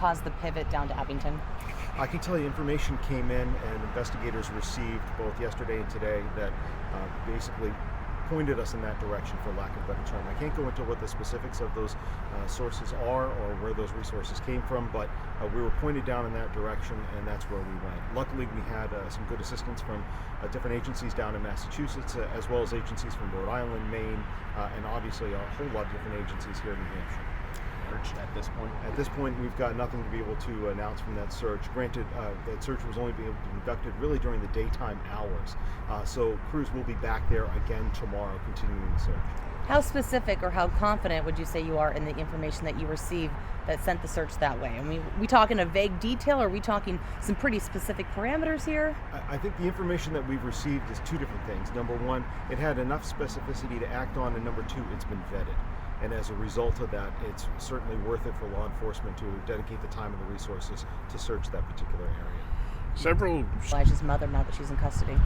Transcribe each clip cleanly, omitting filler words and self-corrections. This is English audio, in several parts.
caused the pivot down to Abington? I can tell you information came in and investigators received both yesterday and today that basically pointed us in that direction, for lack of a better term. I can't go into what the specifics of those sources are or where those resources came from, but we were pointed down in that direction, and that's where we went. Luckily, we had some good assistance from different agencies down in Massachusetts, as well as agencies from Rhode Island, Maine, and obviously a whole lot of different agencies here in New Hampshire. At this point? At this point, we've got nothing to be able to announce from that search. Granted, that search was only being able to be conducted really during the daytime hours. So crews will be back there again tomorrow, continuing the search. How specific or how confident would you say you are in the information that you received that sent the search that way? I mean, we talking a vague detail, or are we talking some pretty specific parameters here? I think the information that we've received is two different things. Number one, it had enough specificity to act on, and number two, it's been vetted. And as a result of that, it's certainly worth it for law enforcement to dedicate the time and the resources to search that particular area. Elijah's mother, now that she's in custody.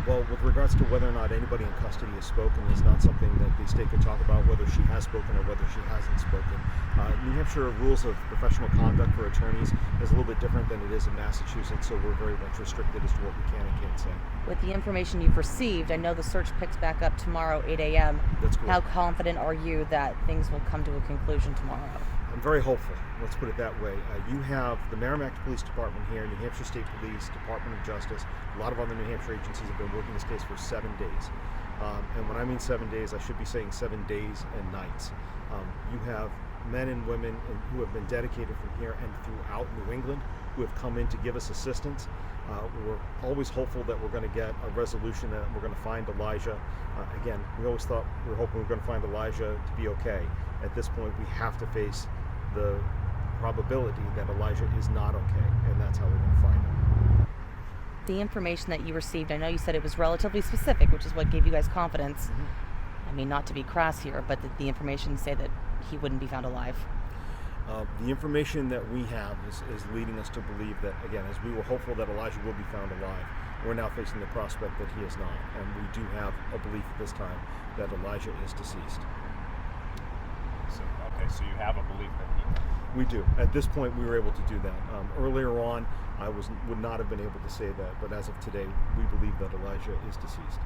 Well, with regards to whether or not anybody in custody has spoken is not something that the state could talk about, whether she has spoken or whether she hasn't spoken. New Hampshire rules of professional conduct for attorneys is a little bit different than it is in Massachusetts, so we're very much restricted as to what we can and can't say. With the information you've received, I know the search picks back up tomorrow, 8 a.m. That's correct. How confident are you that things will come to a conclusion tomorrow? I'm very hopeful, let's put it that way. You have the Merrimack Police Department here, New Hampshire State Police, Department of Justice, a lot of other New Hampshire agencies have been working this case for 7 days. And when I mean 7 days, I should be saying 7 days and nights. You have men and women who have been dedicated from here and throughout New England who have come in to give us assistance. We're always hopeful that we're going to get a resolution, that we're going to find Elijah. Again, we always thought we were hoping we were going to find Elijah to be okay. At this point, we have to face the probability that Elijah is not okay, and that's how we're going to find him. The information that you received, I know you said it was relatively specific, which is what gave you guys confidence. Mm-hmm. I mean, not to be crass here, but did the information say that he wouldn't be found alive? The information that we have is leading us to believe that, again, as we were hopeful that Elijah will be found alive, we're now facing the prospect that he is not. And we do have a belief at this time that Elijah is deceased. So you have a belief that he... We do. At this point, we were able to do that. Earlier on, I would not have been able to say that, but as of today, we believe that Elijah is deceased.